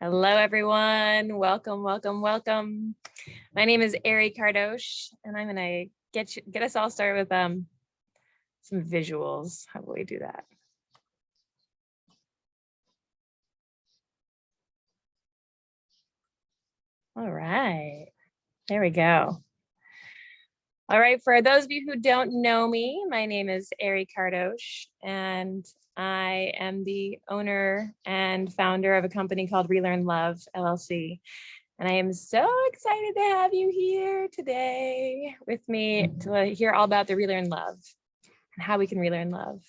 Hello, everyone. Welcome, welcome, welcome. My name is Ari Kardosh, and I'm gonna get us all started with some visuals. How will we do that? All right, there we go. All right, for those of you who don't know me, my name is Ari Kardosh, and I am the owner and founder of a company called Relearn Love, LLC. And I am so excited to have you here today with me to hear all about the Relearn Love and how we can relearn love.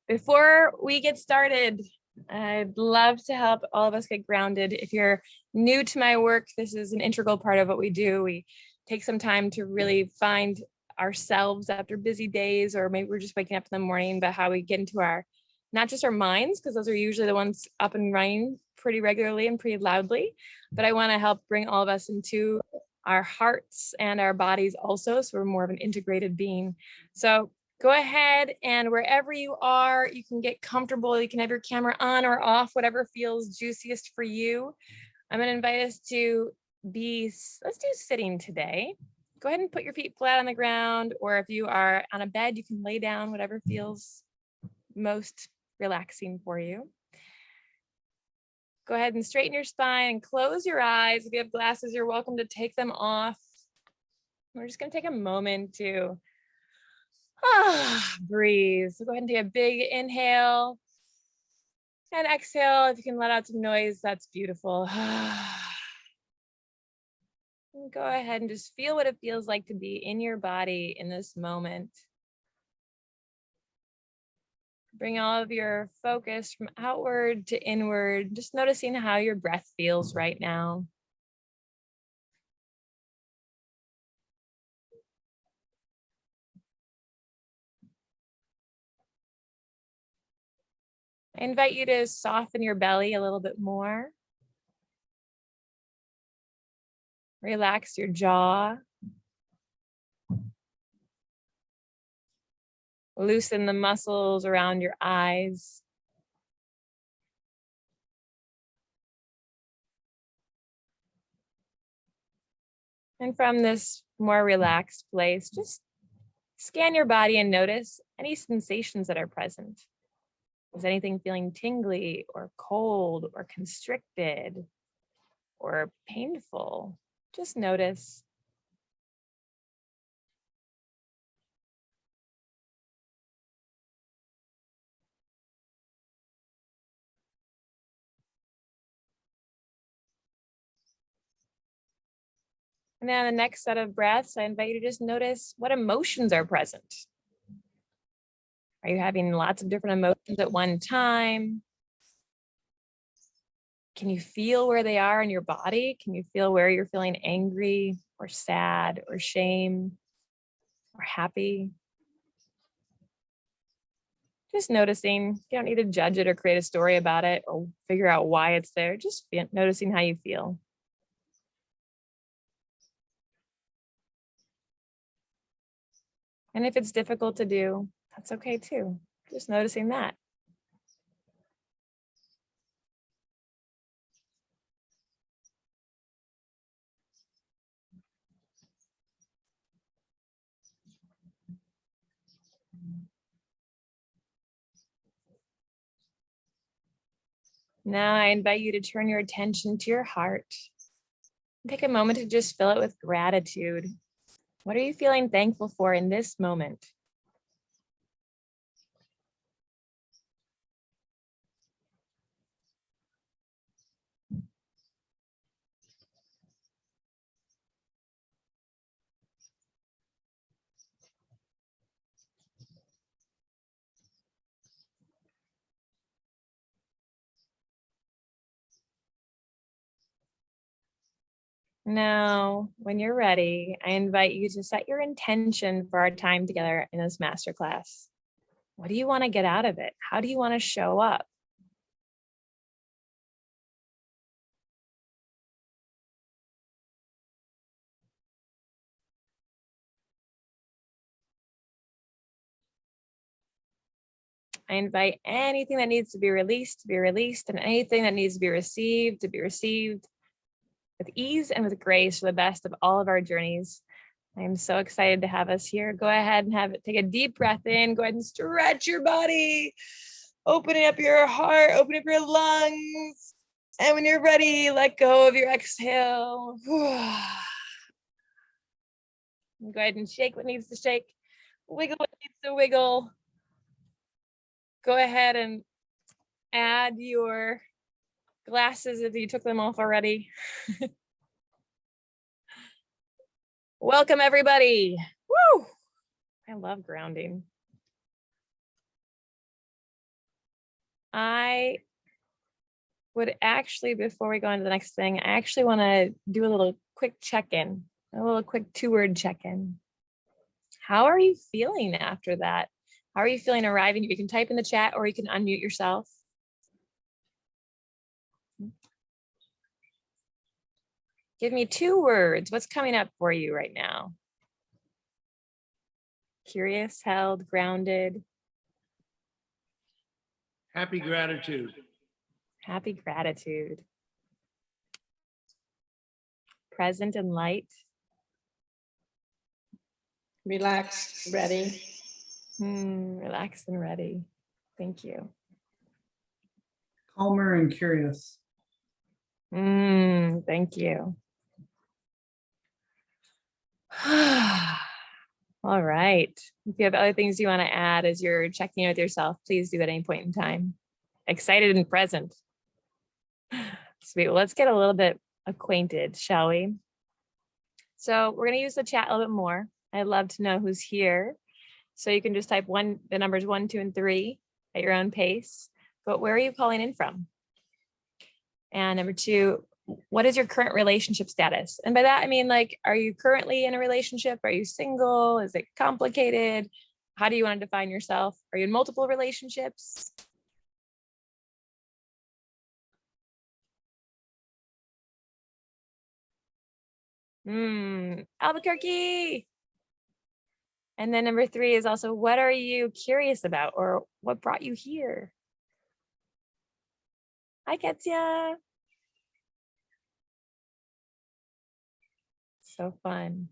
Before we get started, I'd love to help all of us get grounded. If you're new to my work, this is an integral part of what we do. We take some time to really find ourselves after busy days, or maybe we're just waking up in the morning, but how we get into our, not just our minds, because those are usually the ones up and running pretty regularly and pretty loudly, but I want to help bring all of us into our hearts and our bodies also, so we're more of an integrated being. So go ahead and wherever you are, you can get comfortable. You can have your camera on or off, whatever feels juiciest for you. I'm going to invite us to let's do sitting today. Go ahead and put your feet flat on the ground, or if you are on a bed, you can lay down, whatever feels most relaxing for you. Go ahead and straighten your spine and close your eyes. If you have glasses, you're welcome to take them off. We're just going to take a moment to breathe. So go ahead and take a big inhale and exhale. If you can let out some noise, that's beautiful. And go ahead and just feel what it feels like to be in your body in this moment. Bring all of your focus from outward to inward, just noticing how your breath feels right now. I invite you to soften your belly a little bit more. Relax your jaw. Loosen the muscles around your eyes. And from this more relaxed place, just scan your body and notice any sensations that are present. Is anything feeling tingly or cold or constricted or painful? Just notice. And then the next set of breaths, I invite you to just notice what emotions are present. Are you having lots of different emotions at one time? Can you feel where they are in your body? Can you feel where you're feeling angry or sad or shame or happy? Just noticing. You don't need to judge it or create a story about it or figure out why it's there. Just noticing how you feel. And if it's difficult to do, that's okay too. Just noticing that. Now I invite you to turn your attention to your heart. Take a moment to just fill it with gratitude. What are you feeling thankful for in this moment? Now, when you're ready, I invite you to set your intention for our time together in this masterclass. What do you want to get out of it? How do you want to show up? I invite anything that needs to be released, and anything that needs to be received with ease and with grace for the best of all of our journeys. I'm so excited to have us here. Go ahead and take a deep breath in. Go ahead and stretch your body. Open up your heart, open up your lungs. And when you're ready, let go of your exhale. Go ahead and shake what needs to shake. Wiggle what needs to wiggle. Go ahead and add your glasses if you took them off already. Welcome, everybody. Woo! I love grounding. I would actually, before we go into the next thing, I actually want to do a little quick check-in, a little quick 2-word check-in. How are you feeling after that? How are you feeling arriving? You can type in the chat or you can unmute yourself. Give me 2 words. What's coming up for you right now? Curious, held, grounded. Happy gratitude. Happy gratitude. Present and light. Relaxed, ready. Relaxed and ready. Thank you. Calmer and curious. Thank you. All right. If you have other things you want to add as you're checking in with yourself, please do at any point in time. Excited and present. Sweet. Well, let's get a little bit acquainted, shall we? So we're going to use the chat a little bit more. I'd love to know who's here. So you can just type the numbers 1, 2, and 3 at your own pace. But where are you calling in from? And number 2, what is your current relationship status? And by that, I mean, like, are you currently in a relationship? Are you single? Is it complicated? How do you want to define yourself? Are you in multiple relationships? Albuquerque. And then number 3 is also, what are you curious about or what brought you here? Hi, Ketsia. So fun.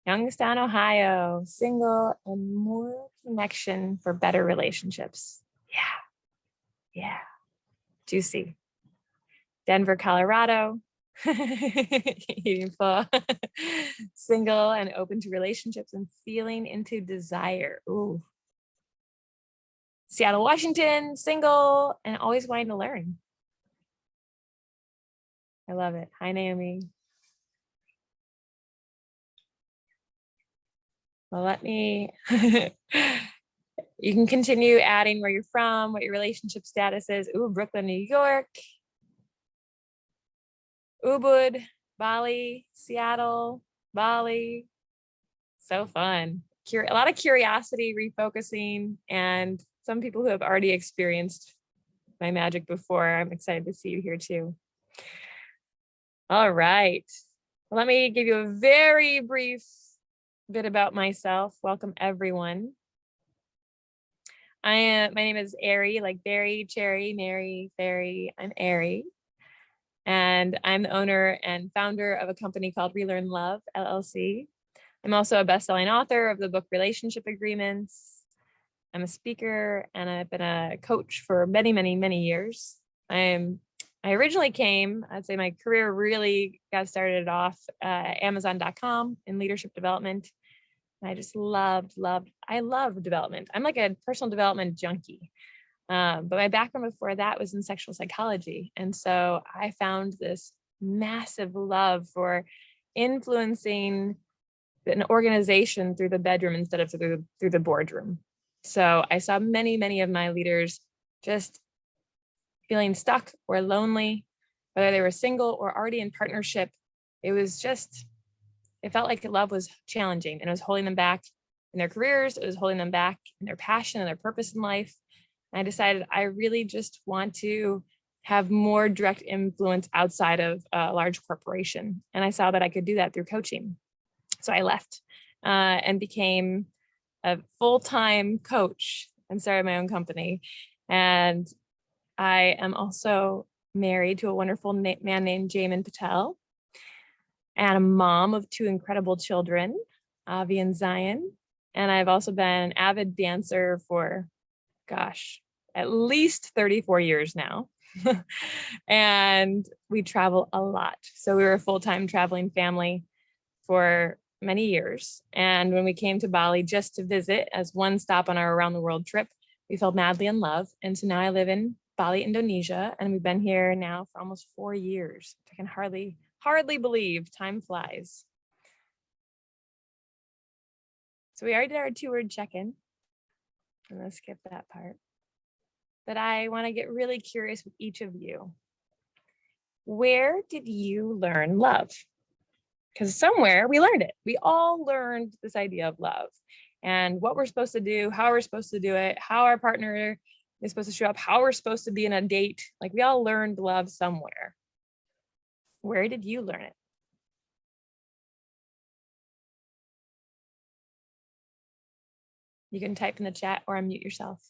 Youngstown, Ohio, single and more connection for better relationships. Yeah. Juicy. Denver, Colorado. Beautiful. Single and open to relationships and feeling into desire. Ooh. Seattle, Washington, single and always wanting to learn. I love it. Hi, Naomi. Well, let me, you can continue adding where you're from, what your relationship status is. Ooh, Brooklyn, New York. Ubud, Bali, Seattle, Bali. So fun. A lot of curiosity, refocusing, and some people who have already experienced my magic before. I'm excited to see you here too. All right. Well, let me give you a very brief bit about myself. Welcome, everyone. My name is Ari, like berry, cherry, Mary, fairy. I'm Ari. And I'm the owner and founder of a company called Relearn Love, LLC. I'm also a best-selling author of the book Relationship Agreements. I'm a speaker and I've been a coach for many, many, many years. I originally came, I'd say my career really got started off at Amazon.com in leadership development. And I just I love development. I'm like a personal development junkie. But my background before that was in sexual psychology. And so I found this massive love for influencing an organization through the bedroom instead of through the boardroom. So I saw many of my leaders just feeling stuck or lonely, whether they were single or already in partnership. It felt like love was challenging and it was holding them back in their careers. It was holding them back in their passion and their purpose in life. And I decided I really just want to have more direct influence outside of a large corporation. And I saw that I could do that through coaching. So I left and became a full-time coach and started my own company. And I am also married to a wonderful man named Jamin Patel, and a mom of 2 incredible children, Avi and Zion. And I've also been an avid dancer for, gosh, at least 34 years now. And we travel a lot. So we were a full-time traveling family for many years. And when we came to Bali just to visit as one stop on our around the world trip, we fell madly in love. And so now I live in Bali, Indonesia, and we've been here now for almost 4 years. I can hardly believe time flies. So we already did our 2-word check-in. I'm gonna skip that part. But I want to get really curious with each of you. Where did you learn love? Because somewhere we learned it. We all learned this idea of love and what we're supposed to do, how we're supposed to do it, how our partner is supposed to show up, how we're supposed to be in a date. Like, we all learned love somewhere. Where did you learn it? You can type in the chat or unmute yourself.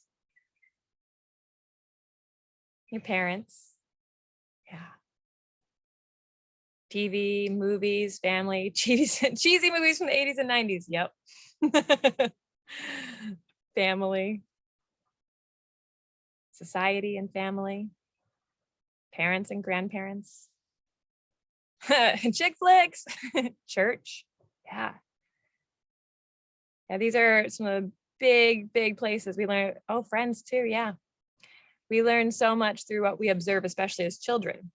Your parents. Yeah. TV, movies, family, cheesy movies from the 80s and 90s. Yep. Family. Society and family. Parents and grandparents. Chick flicks. Church. Yeah. Yeah, these are some of the big places we learn. Oh, friends too. Yeah. We learn so much through what we observe, especially as children.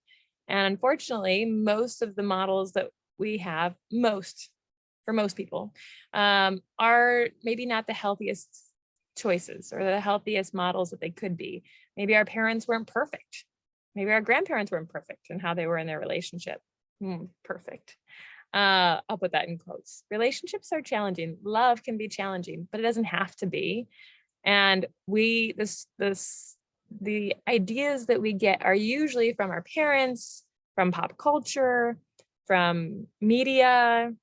And unfortunately, most of the models that we have, for most people, are maybe not the healthiest choices or the healthiest models that they could be. Maybe our parents weren't perfect. Maybe our grandparents weren't perfect in how they were in their relationship. Perfect. I'll put that in quotes. Relationships are challenging. Love can be challenging, but it doesn't have to be. And the ideas that we get are usually from our parents, from pop culture, from media,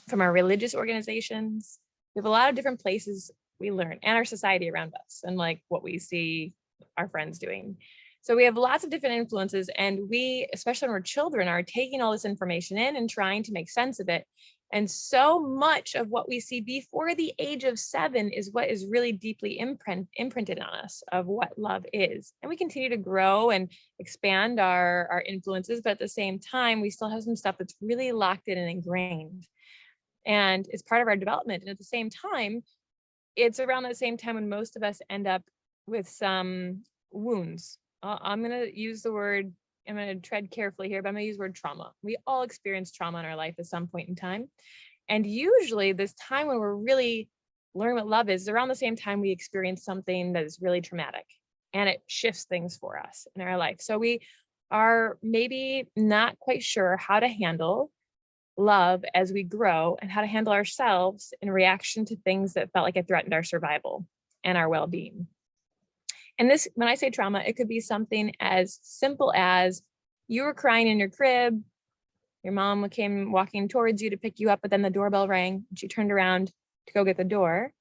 from our religious organizations. We have a lot of different places we learn, and our society around us, and like what we see our friends doing. So we have lots of different influences, and we, especially when we're children, are taking all this information in and trying to make sense of it. And so much of what we see before the age of 7 is what is really deeply imprinted on us of what love is. And we continue to grow and expand our influences, but at the same time, we still have some stuff that's really locked in and ingrained. And it's part of our development. And at the same time, it's around the same time when most of us end up with some wounds. I'm going to use the word, I'm going to tread carefully here, but I'm going to use the word trauma. We all experience trauma in our life at some point in time. And usually this time when we're really learning what love is around the same time we experience something that is really traumatic, and it shifts things for us in our life. So we are maybe not quite sure how to handle love as we grow and how to handle ourselves in reaction to things that felt like it threatened our survival and our well-being. And this, when I say trauma, it could be something as simple as you were crying in your crib, your mom came walking towards you to pick you up, but then the doorbell rang and she turned around to go get the door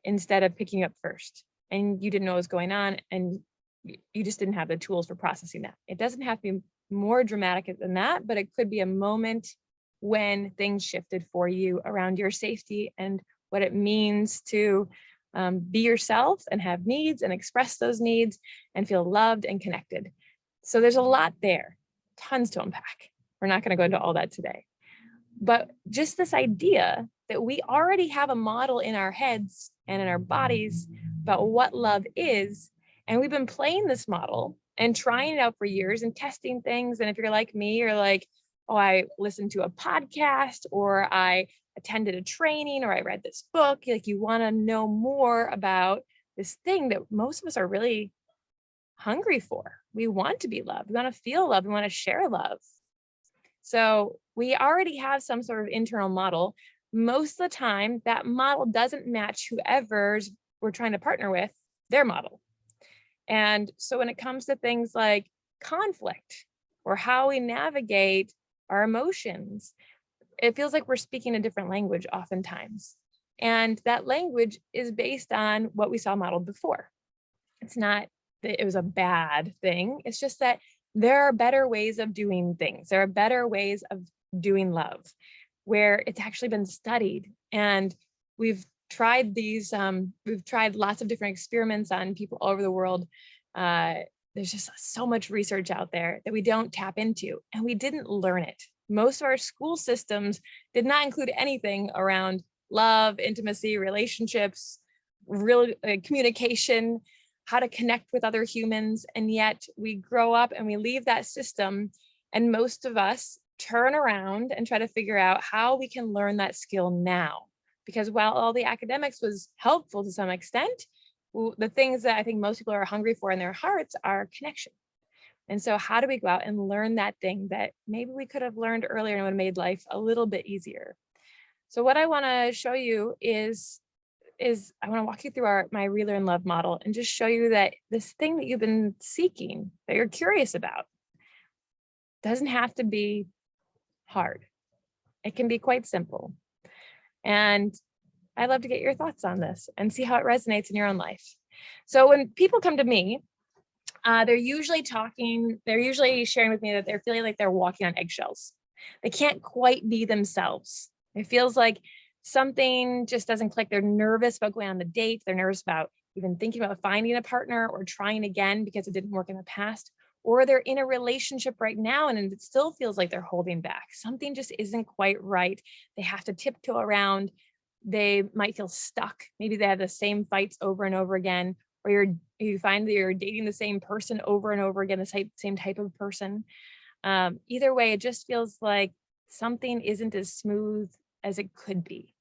instead of picking you up first. And you didn't know what was going on, and you just didn't have the tools for processing that. It doesn't have to be more dramatic than that, but it could be a moment when things shifted for you around your safety and what it means to be yourself and have needs and express those needs and feel loved and connected. So there's a lot there, tons to unpack. We're not going to go into all that today. But just this idea that we already have a model in our heads and in our bodies about what love is, and we've been playing this model and trying it out for years and testing things. And if you're like me, you're like, oh, I listened to a podcast, or I attended a training, or I read this book. Like, you want to know more about this thing that most of us are really hungry for. We want to be loved. We want to feel love. We want to share love. So we already have some sort of internal model. Most of the time, that model doesn't match whoever's we're trying to partner with, their model. And so when it comes to things like conflict or how we navigate our emotions, it feels like we're speaking a different language oftentimes. And that language is based on what we saw modeled before. It's not that it was a bad thing. It's just that there are better ways of doing things. There are better ways of doing love where it's actually been studied. And we've tried we've tried lots of different experiments on people all over the world. There's just so much research out there that we don't tap into, and we didn't learn it. Most of our school systems did not include anything around love, intimacy, relationships, real communication, how to connect with other humans. And yet we grow up and we leave that system, and most of us turn around and try to figure out how we can learn that skill now. Because while all the academics was helpful to some extent, the things that I think most people are hungry for in their hearts are connection. And so how do we go out and learn that thing that maybe we could have learned earlier and would have made life a little bit easier? So what I want to show you is I want to walk you through my Relearn Love model and just show you that this thing that you've been seeking, that you're curious about, doesn't have to be hard. It can be quite simple. And I'd love to get your thoughts on this and see how it resonates in your own life. So when people come to me, they're usually sharing with me that they're feeling like they're walking on eggshells. They can't quite be themselves. It feels like something just doesn't click. They're nervous about going on the date. They're nervous about even thinking about finding a partner or trying again because it didn't work in the past. Or they're in a relationship right now and it still feels like they're holding back. Something just isn't quite right. They have to tiptoe around. They might feel stuck. Maybe they have the same fights over and over again, or you find that you're dating the same person over and over again, the same type of person. Either way, it just feels like something isn't as smooth as it could be.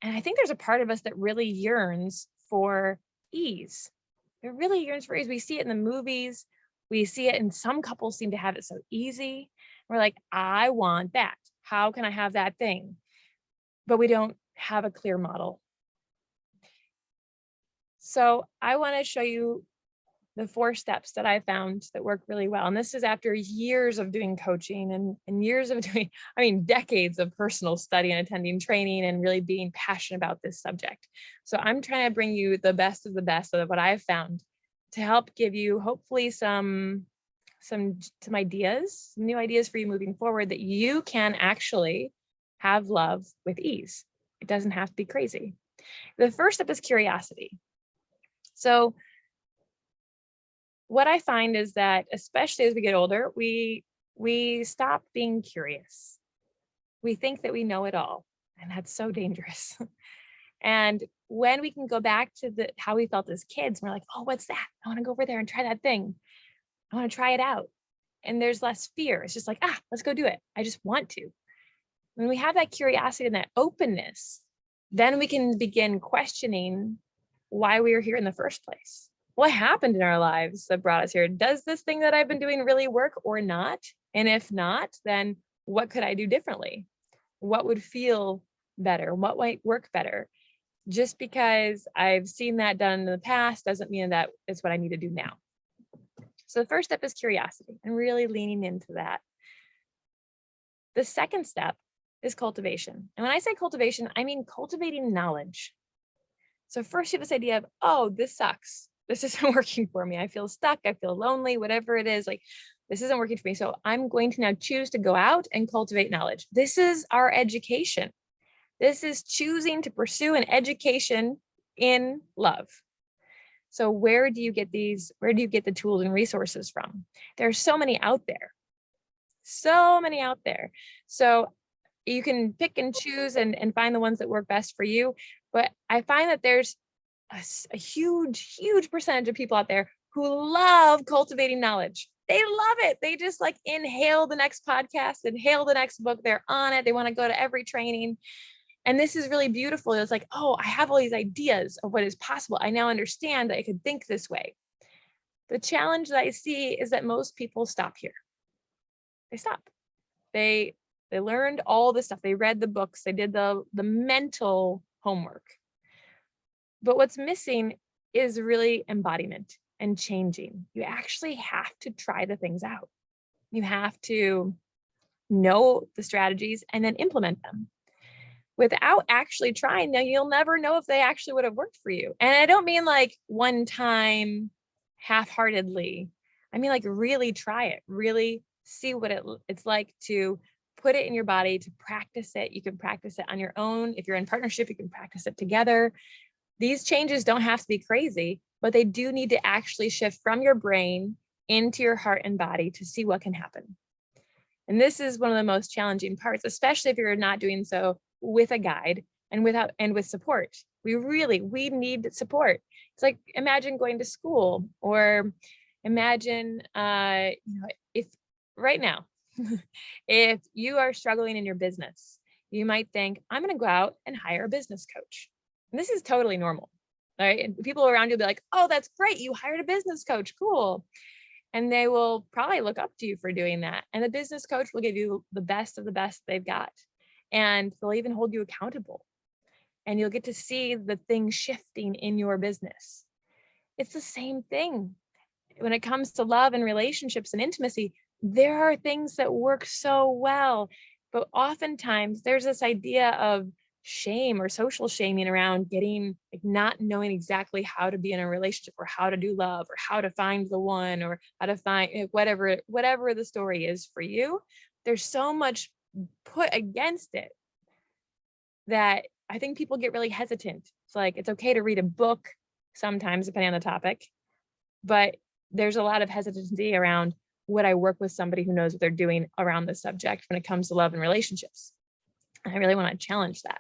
And I think there's a part of us that really yearns for ease. It really yearns for ease. We see it in the movies. We see it, and some couples seem to have it so easy. We're like, I want that. How can I have that thing? But we don't have a clear model. So I want to show you the 4 steps that I found that work really well. And this is after years of doing coaching and years of doing, decades of personal study and attending training and really being passionate about this subject. So I'm trying to bring you the best of what I've found to help give you hopefully some ideas, some new ideas for you moving forward that you can actually have love with ease. It doesn't have to be crazy. The first step is curiosity. So what I find is that, especially as we get older, we stop being curious. We think that we know it all, and that's so dangerous. And when we can go back to how we felt as kids, we're like, oh, what's that? I want to go over there and try that thing. I want to try it out. And there's less fear. It's just like, let's go do it. I just want to. When we have that curiosity and that openness, then we can begin questioning why we are here in the first place. What happened in our lives that brought us here? Does this thing that I've been doing really work or not? And if not, then what could I do differently? What would feel better? What might work better? Just because I've seen that done in the past doesn't mean that it's what I need to do now. So the first step is curiosity and really leaning into that. The second step is cultivation. And when I say cultivation, I mean cultivating knowledge. So first you have this idea of, oh, this sucks. This isn't working for me. I feel stuck. I feel lonely, whatever it is, like this isn't working for me. So I'm going to now choose to go out and cultivate knowledge. This is our education. This is choosing to pursue an education in love. So where do you get the tools and resources from? There are so many out there. So many out there. So you can pick and choose and find the ones that work best for you. But I find that there's a huge percentage of people out there who love cultivating knowledge. They love it. They just like inhale the next podcast, inhale the next book. They're on it. They want to go to every training. And this is really beautiful. It's like, oh, I have all these ideas of what is possible. I now understand that I could think this way. The challenge that I see is that most people stop here. They stop. They learned all the stuff. They read the books. They did the mental homework. But what's missing is really embodiment and changing. You actually have to try the things out. You have to know the strategies and then implement them. without actually trying. Now, you'll never know if they actually would have worked for you. And I don't mean like one time half-heartedly. I mean, like really try it, really see what it's like to put it in your body, to practice it. You can practice it on your own. If you're in partnership, you can practice it together. These changes don't have to be crazy, but they do need to actually shift from your brain into your heart and body to see what can happen. And this is one of the most challenging parts, especially if you're not doing so with a guide and with support. We need support. It's like, imagine going to school, or imagine, if right now, if you are struggling in your business, you might think, I'm going to go out and hire a business coach. And this is totally normal, right? And people around you will be like, oh, that's great. You hired a business coach. Cool. And they will probably look up to you for doing that. And the business coach will give you the best of the best they've got. And they'll even hold you accountable. And you'll get to see the things shifting in your business. It's the same thing. When it comes to love and relationships and intimacy, there are things that work so well. But oftentimes there's this idea of shame or social shaming around getting, like, not knowing exactly how to be in a relationship, or how to do love, or how to find the one, or how to find whatever the story is for you. There's so much put against it that I think people get really hesitant. It's like, it's okay to read a book sometimes, depending on the topic, but there's a lot of hesitancy around, would I work with somebody who knows what they're doing around this subject when it comes to love and relationships? And I really want to challenge that.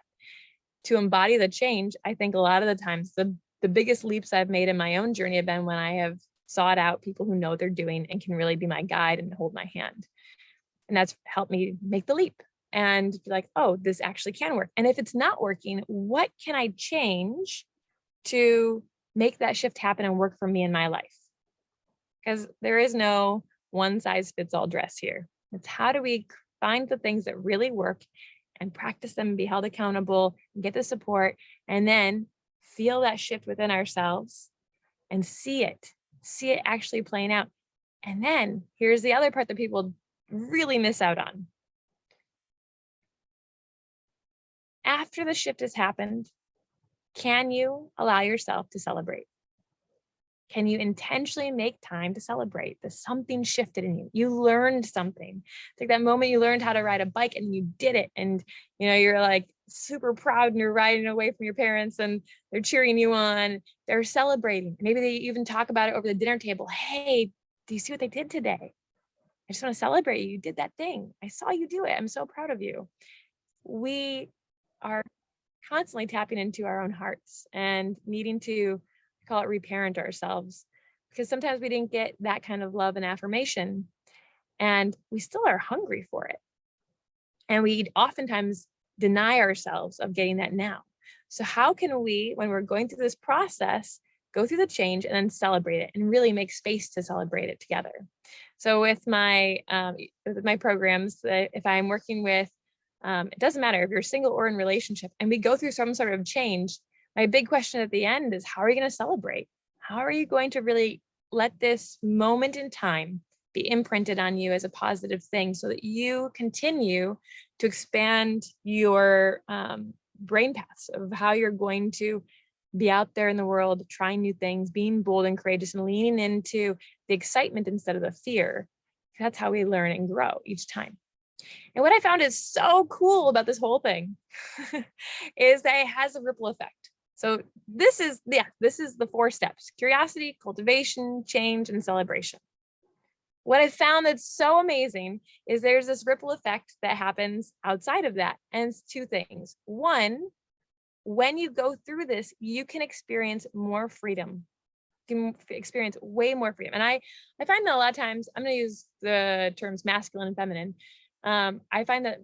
To embody the change, I think a lot of the times the biggest leaps I've made in my own journey have been when I have sought out people who know what they're doing and can really be my guide and hold my hand. And that's helped me make the leap and be like, oh, this actually can work. And if it's not working, what can I change to make that shift happen and work for me in my life? Because there is no one size fits all dress here. It's how do we find the things that really work and practice them and be held accountable and get the support, and then feel that shift within ourselves and see it actually playing out. And then here's the other part that people really miss out on. After the shift has happened, can you allow yourself to celebrate? Can you intentionally make time to celebrate that something shifted in you? You learned something. It's like that moment you learned how to ride a bike and you did it. And, you're like super proud and you're riding away from your parents and they're cheering you on. They're celebrating. Maybe they even talk about it over the dinner table. Hey, do you see what they did today? I just want to celebrate you. You did that thing. I saw you do it. I'm so proud of you. We are constantly tapping into our own hearts and needing to call it reparent ourselves, because sometimes we didn't get that kind of love and affirmation and we still are hungry for it. And we oftentimes deny ourselves of getting that now. So how can we, when we're going through this process, go through the change and then celebrate it and really make space to celebrate it together? So with my programs, if I'm working with, it doesn't matter if you're single or in relationship, and we go through some sort of change, my big question at the end is, how are you going to celebrate? How are you going to really let this moment in time be imprinted on you as a positive thing so that you continue to expand your brain paths of how you're going to be out there in the world, trying new things, being bold and courageous, and leaning into the excitement instead of the fear. That's how we learn and grow each time. And what I found is so cool about this whole thing is that it has a ripple effect. So this is the 4 steps: curiosity, cultivation, change, and celebration. What I found that's so amazing is there's this ripple effect that happens outside of that. And it's 2 things. One, when you go through this, you can experience more freedom. You can experience way more freedom. And I find that a lot of times, I'm going to use the terms masculine and feminine. I find that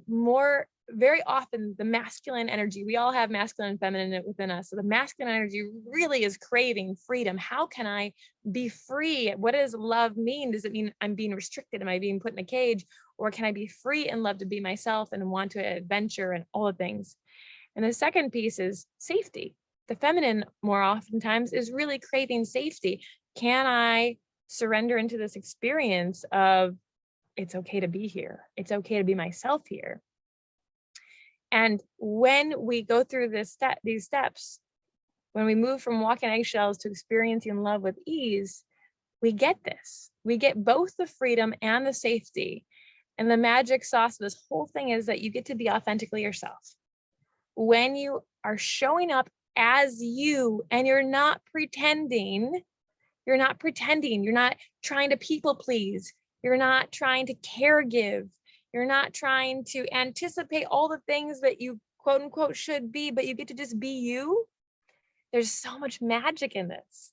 very often the masculine energy, we all have masculine and feminine within us. So the masculine energy really is craving freedom. How can I be free? What does love mean? Does it mean I'm being restricted? Am I being put in a cage? Or can I be free and love to be myself and want to adventure and all the things? And the second piece is safety. The feminine more oftentimes is really craving safety. Can I surrender into this experience of, it's okay to be here. It's okay to be myself here. And when we go through these steps, when we move from walking eggshells to experiencing love with ease, we get this. We get both the freedom and the safety. And the magic sauce of this whole thing is that you get to be authentically yourself. When you are showing up as you and you're not pretending, you're not trying to people please, you're not trying to care give, you're not trying to anticipate all the things that you quote unquote should be, but you get to just be you. There's so much magic in this.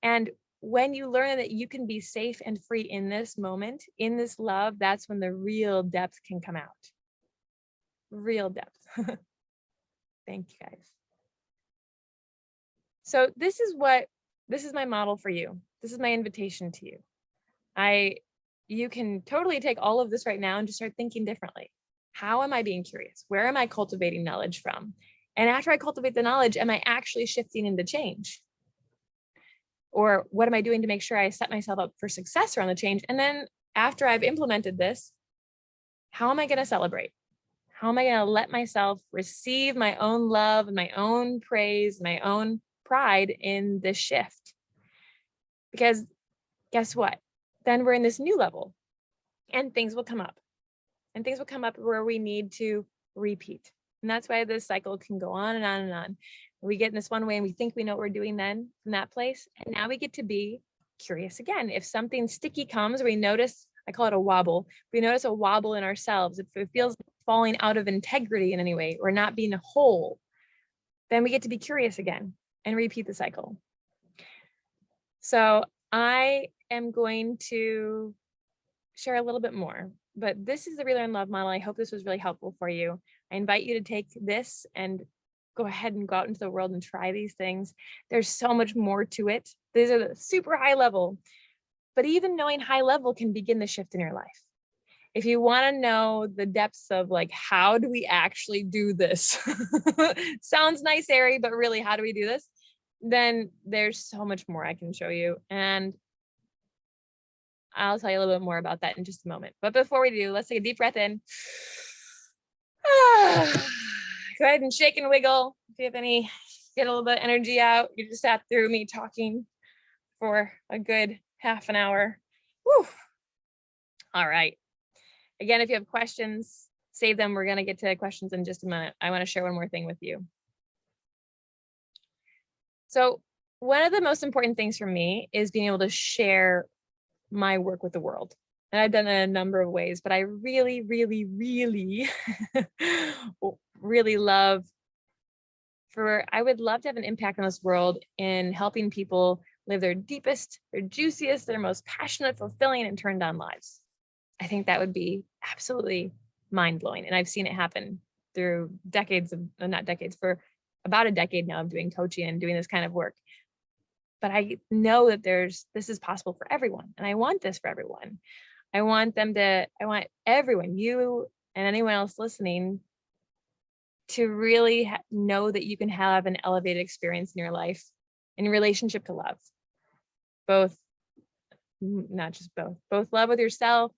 And when you learn that you can be safe and free in this moment, in this love, that's when the real depth can come out. Real depth. Thank you guys. So this is my model for you. This is my invitation to you. You can totally take all of this right now and just start thinking differently. How am I being curious? Where am I cultivating knowledge from? And after I cultivate the knowledge, am I actually shifting into change? Or what am I doing to make sure I set myself up for success around the change? And then after I've implemented this, how am I going to celebrate? How am I going to let myself receive my own love and my own praise, my own pride in this shift? Because guess what? Then we're in this new level and things will come up. And things will come up where we need to repeat. And that's why this cycle can go on and on and on. We get in this one way and we think we know what we're doing then from that place. And now we get to be curious again. If something sticky comes, we notice, I call it a wobble. We notice a wobble in ourselves. If it feels falling out of integrity in any way or not being whole, then we get to be curious again and repeat the cycle. So I am going to share a little bit more, but this is the Relearn Love model. I hope this was really helpful for you. I invite you to take this and go ahead and go out into the world and try these things. There's so much more to it. These are the super high level, but even knowing high level can begin the shift in your life. If you want to know the depths of like, how do we actually do this? Sounds nice, airy, but really, how do we do this? Then there's so much more I can show you. And I'll tell you a little bit more about that in just a moment. But before we do, let's take a deep breath in. Go ahead and shake and wiggle. If you have any, get a little bit of energy out. You just sat through me talking for a good half an hour. Whew. All right. Again, if you have questions, save them. We're going to get to questions in just a minute. I want to share one more thing with you. So one of the most important things for me is being able to share my work with the world. And I've done it in a number of ways, but I really, really, really, really love I would love to have an impact on this world in helping people live their deepest, their juiciest, their most passionate, fulfilling, and turned on lives. I think that would be absolutely mind-blowing. And I've seen it happen through decades of, not decades, for about a decade now of doing coaching and doing this kind of work. But I know that this is possible for everyone. And I want this for everyone. I want everyone, you and anyone else listening, to really know that you can have an elevated experience in your life in relationship to love. Both, not just both love with yourself,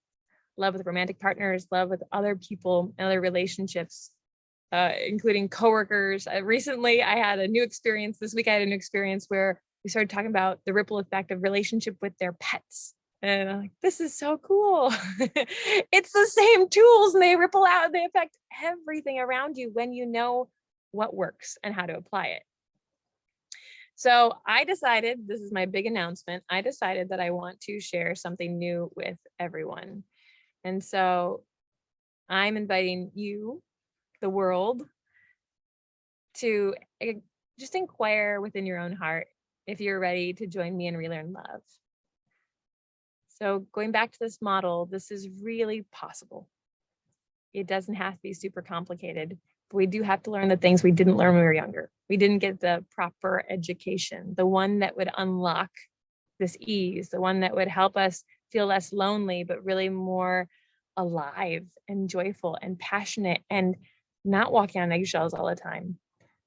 love with romantic partners, love with other people and other relationships, including coworkers. Recently, I had a new experience. This week, I had a new experience where we started talking about the ripple effect of relationship with their pets. And I'm like, this is so cool. It's the same tools and they ripple out and they affect everything around you when you know what works and how to apply it. So I decided, this is my big announcement, I decided that I want to share something new with everyone. And so I'm inviting you, the world, to just inquire within your own heart if you're ready to join me in Relearn Love. So going back to this model, this is really possible. It doesn't have to be super complicated, but we do have to learn the things we didn't learn when we were younger. We didn't get the proper education, the one that would unlock this ease, the one that would help us feel less lonely, but really more alive and joyful and passionate and not walking on eggshells all the time,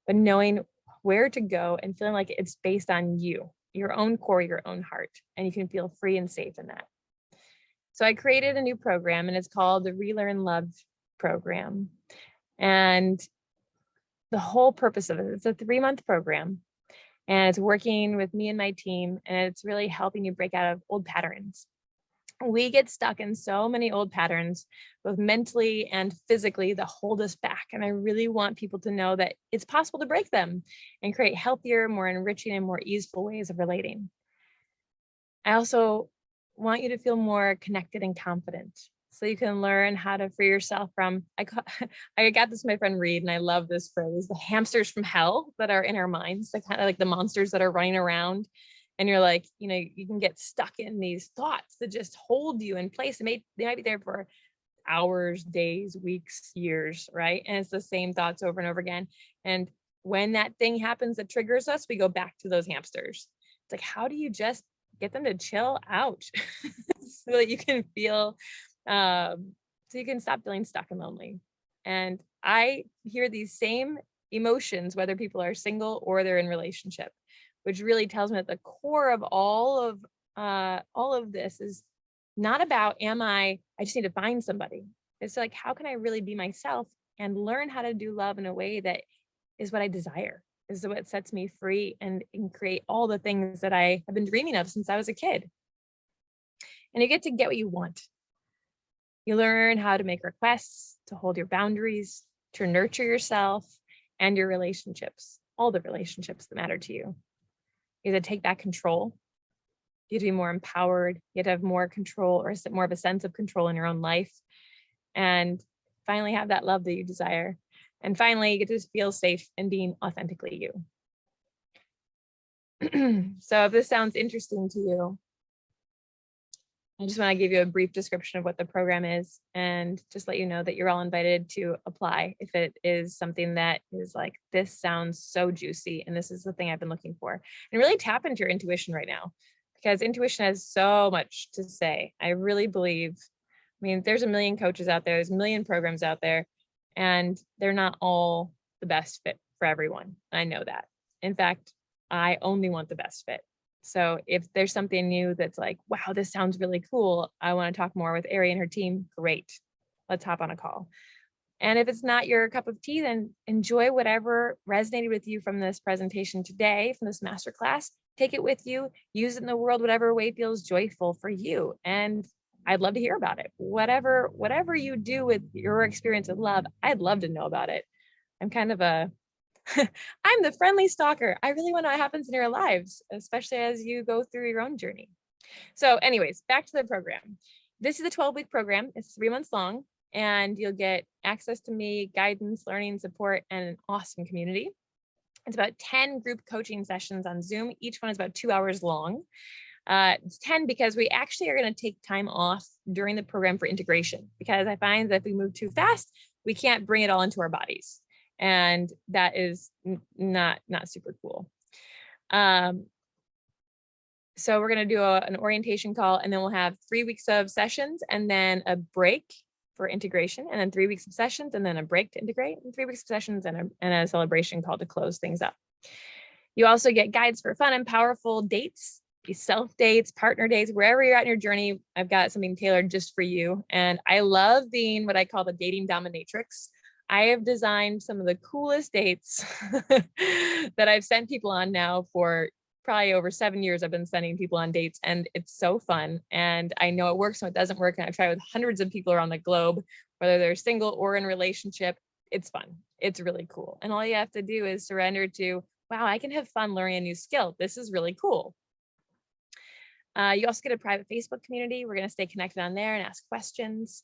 but knowing where to go and feeling like it's based on you, your own core, your own heart, and you can feel free and safe in that. So I created a new program and it's called the Relearn Love program. And the whole purpose of it, it's a 3-month program, and it's working with me and my team, and it's really helping you break out of old patterns. We get stuck in so many old patterns, both mentally and physically, that hold us back. And I really want people to know that it's possible to break them and create healthier, more enriching, and more easeful ways of relating. I also want you to feel more connected and confident, so you can learn how to free yourself from, I got this from my friend Reed, and I love this phrase, the hamsters from hell that are in our minds, the kind of like the monsters that are running around. And you're like, you can get stuck in these thoughts that just hold you in place. They might be there for hours, days, weeks, years, right? And it's the same thoughts over and over again. And when that thing happens that triggers us, we go back to those hamsters. It's like, how do you just get them to chill out so that you can feel, so you can stop feeling stuck and lonely? And I hear these same emotions, whether people are single or they're in relationship, which really tells me that the core of all of this is not about, I just need to find somebody. It's like, how can I really be myself and learn how to do love in a way that is what I desire, is what sets me free and create all the things that I have been dreaming of since I was a kid. And you get to get what you want. You learn how to make requests, to hold your boundaries, to nurture yourself and your relationships, all the relationships that matter to you. You have to take back control. You have to be more empowered. You have to have more control, or more of a sense of control in your own life. And finally have that love that you desire. And finally, you get to feel safe in being authentically you. So if this sounds interesting to you, I just want to give you a brief description of what the program is, and just let you know that you're all invited to apply if it is something that is like, this sounds so juicy and this is the thing I've been looking for. And really tap into your intuition right now, because intuition has so much to say. I really believe, there's a million coaches out there, there's a million programs out there, and they're not all the best fit for everyone. I know that. In fact, I only want the best fit. So if there's something new that's like, wow, this sounds really cool, I want to talk more with Ari and her team, great. Let's hop on a call. And if it's not your cup of tea, then enjoy whatever resonated with you from this presentation today, from this masterclass. Take it with you, use it in the world, whatever way feels joyful for you. And I'd love to hear about it. Whatever you do with your experience of love, I'd love to know about it. I'm kind of I'm the friendly stalker. I really want to know what happens in your lives, especially as you go through your own journey. So anyways, back to the program. This is a 12-week program. It's 3 months long, and you'll get access to me, guidance, learning, support, and an awesome community. It's about 10 group coaching sessions on Zoom. Each one is about 2 hours long. It's 10 because we actually are going to take time off during the program for integration, because I find that if we move too fast, we can't bring it all into our bodies. And that is not super cool. So we're going to do an orientation call, and then we'll have 3 weeks of sessions, and then a break for integration, and then 3 weeks of sessions, and then a break to integrate, and 3 weeks of sessions, and a celebration call to close things up. You also get guides for fun and powerful dates, self dates, partner dates, wherever you're at in your journey. I've got something tailored just for you. And I love being what I call the dating dominatrix. I have designed some of the coolest dates that I've sent people on now for probably over 7 years. I've been sending people on dates, and it's so fun. And I know it works and it doesn't work. And I've tried with hundreds of people around the globe, whether they're single or in relationship. It's fun. It's really cool. And all you have to do is surrender to, wow, I can have fun learning a new skill. This is really cool. You also get a private Facebook community. We're going to stay connected on there and ask questions.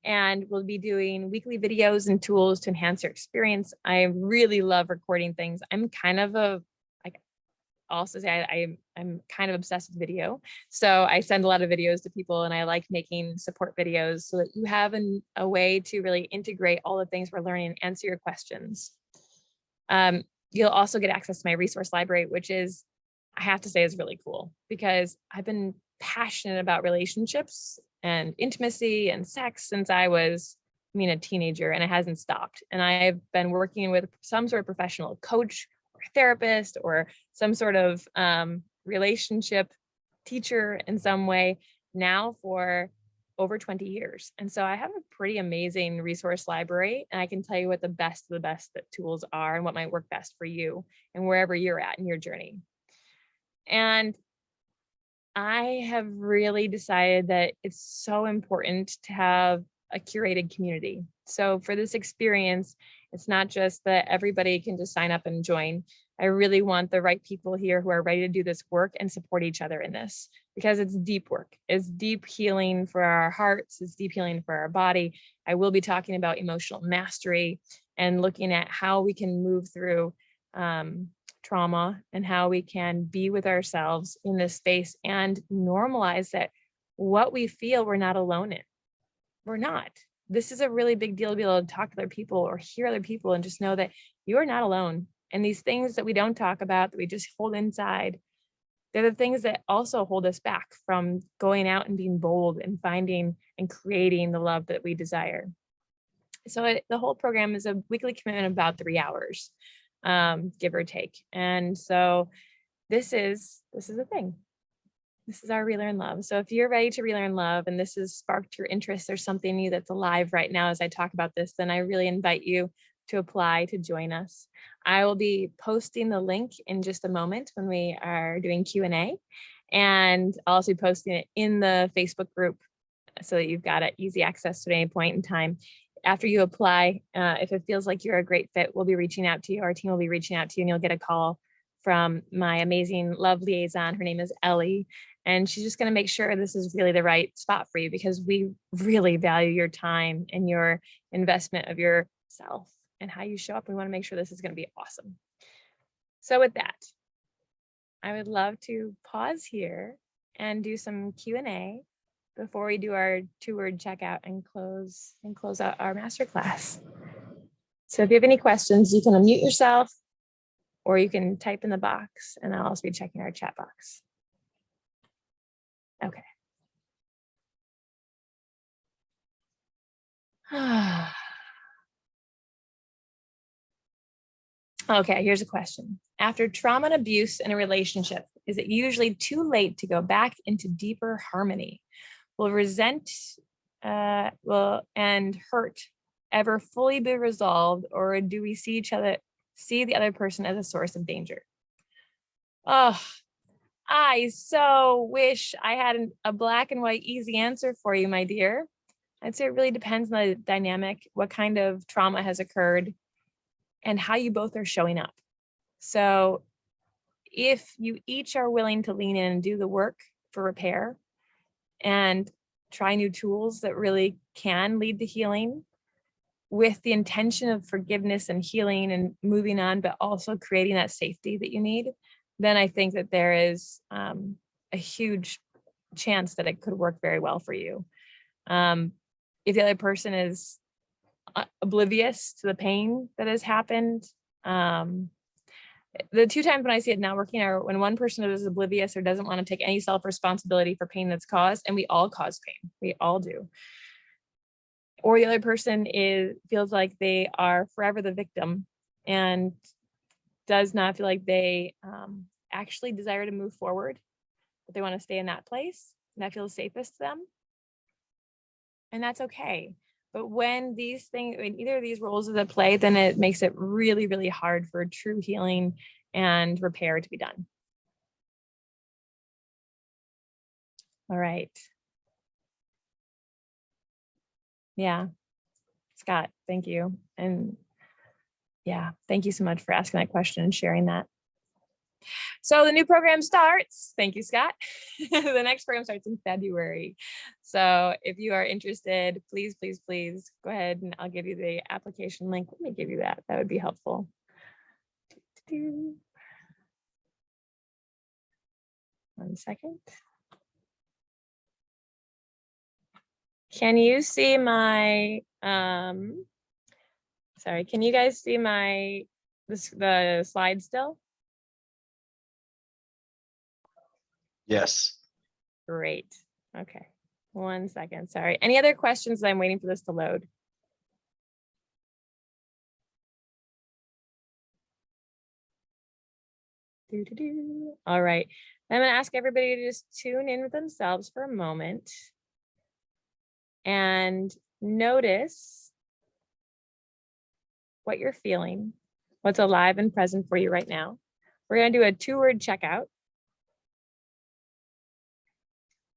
And we'll be doing weekly videos and tools to enhance your experience. I really love recording things. I'm kind of I'm kind of obsessed with video. So I send a lot of videos to people, and I like making support videos so that you have a way to really integrate all the things we're learning and answer your questions. You'll also get access to my resource library, which is, I have to say, is really cool, because I've been passionate about relationships and intimacy and sex since I was, a teenager, and it hasn't stopped. And I've been working with some sort of professional coach or therapist or some sort of relationship teacher in some way now for over 20 years. And so I have a pretty amazing resource library, and I can tell you what the best of the best that tools are and what might work best for you and wherever you're at in your journey. And I have really decided that it's so important to have a curated community. So for this experience, it's not just that everybody can just sign up and join. I really want the right people here who are ready to do this work and support each other in this, because it's deep work. It's deep healing for our hearts. It's deep healing for our body. I will be talking about emotional mastery and looking at how we can move through trauma and how we can be with ourselves in this space and normalize that what we feel we're not alone in. We're not. This is a really big deal to be able to talk to other people or hear other people and just know that you're not alone. And these things that we don't talk about, that we just hold inside, they're the things that also hold us back from going out and being bold and finding and creating the love that we desire. So the whole program is a weekly commitment of about 3 hours, give or take. And so this is the thing. This is our Relearn Love. So if you're ready to relearn love and this has sparked your interest, there's something in you that's alive right now as I talk about this, then I really invite you to apply to join us. I will be posting the link in just a moment when we are doing Q&A, and I'll also be posting it in the Facebook group so that you've got it easy access to any point in time. After you apply, if it feels like you're a great fit, we'll be reaching out to you. Our team will be reaching out to you, and you'll get a call from my amazing love liaison. Her name is Ellie, and she's just going to make sure this is really the right spot for you, because we really value your time and your investment of yourself and how you show up. We want to make sure this is going to be awesome. So with that, I would love to pause here and do some Q&A before we do our 2-word checkout and close out our masterclass. So if you have any questions, you can unmute yourself or you can type in the box, and I'll also be checking our chat box. Okay. Okay, here's a question. After trauma and abuse in a relationship, is it usually too late to go back into deeper harmony? Will resent and hurt ever fully be resolved, or do we see the other person as a source of danger? Oh, I so wish I had a black and white easy answer for you, my dear. I'd say it really depends on the dynamic, what kind of trauma has occurred, and how you both are showing up. So if you each are willing to lean in and do the work for repair and try new tools that really can lead to healing with the intention of forgiveness and healing and moving on, but also creating that safety that you need, then I think that there is a huge chance that it could work very well for you. If the other person is oblivious to the pain that has happened, the 2 times when I see it not working are when one person is oblivious or doesn't want to take any self-responsibility for pain that's caused, and we all cause pain, we all do. Or the other person feels like they are forever the victim and does not feel like they actually desire to move forward, but they want to stay in that place, and that feels safest to them. And that's okay. But when either of these roles is at play, then it makes it really, really hard for true healing and repair to be done. All right. Yeah. Scott, thank you. And yeah, thank you so much for asking that question and sharing that. So the new program starts. Thank you, Scott. The next program starts in February. So if you are interested, please, please, please go ahead and I'll give you the application link. Let me give you that. That would be helpful. One second. Can you see my, sorry, can you guys see the slide still? Yes. Great. Okay. 1 second. Sorry. Any other questions? I'm waiting for this to load. All right. I'm going to ask everybody to just tune in with themselves for a moment. and notice what you're feeling, what's alive and present for you right now. We're going to do a 2-word checkout.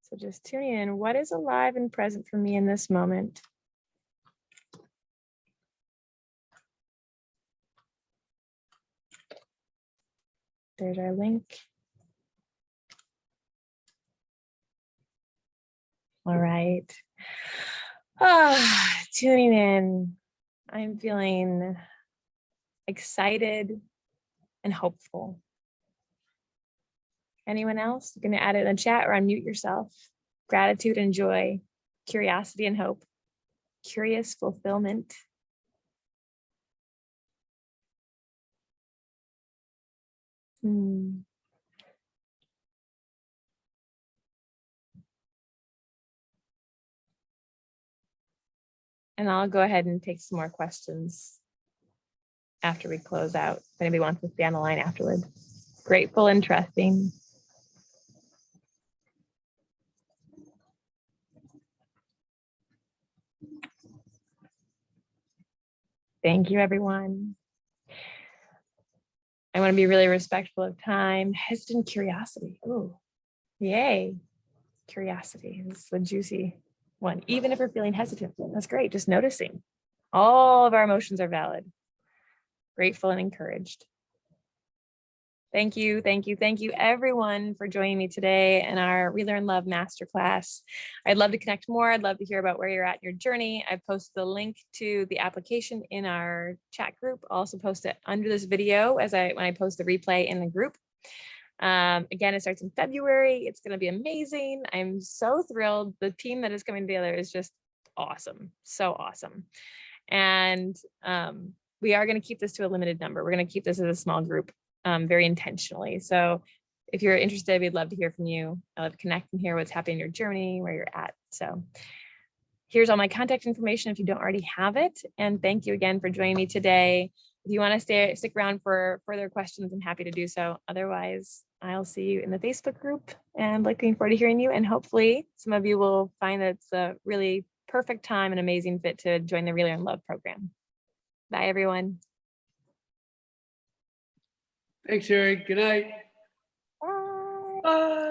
So just tuning in, what is alive and present for me in this moment? There's our link. All right. Tuning in. I'm feeling excited and hopeful. Anyone else? You can add it in the chat or unmute yourself. Gratitude and joy, curiosity and hope, curious fulfillment. And I'll go ahead and take some more questions after we close out. If anybody wants to stay on the line afterward. Grateful and trusting. Thank you, everyone. I want to be really respectful of time. Hesitant curiosity. Oh, yay. Curiosity is the juicy one. Even if we're feeling hesitant, that's great. Just noticing. All of our emotions are valid. Grateful and encouraged. Thank you, thank you, thank you everyone for joining me today in our Relearn Love Masterclass. I'd love to connect more. I'd love to hear about where you're at in your journey. I've posted the link to the application in our chat group. I'll also post it under this video when I post the replay in the group. Again, it starts in February. It's going to be amazing. I'm so thrilled. The team that is coming together is just awesome. So awesome. And we are going to keep this to a limited number. We're going to keep this as a small group. Very intentionally. So if you're interested, we'd love to hear from you. I'd love to connect and hear what's happening in your journey, where you're at. So here's all my contact information if you don't already have it. And thank you again for joining me today. If you want to stick around for further questions, I'm happy to do so. Otherwise, I'll see you in the Facebook group and looking forward to hearing you. And hopefully some of you will find that it's a really perfect time and amazing fit to join the Relearn Love program. Bye, everyone. Thanks, Eric. Good night. Bye. Bye.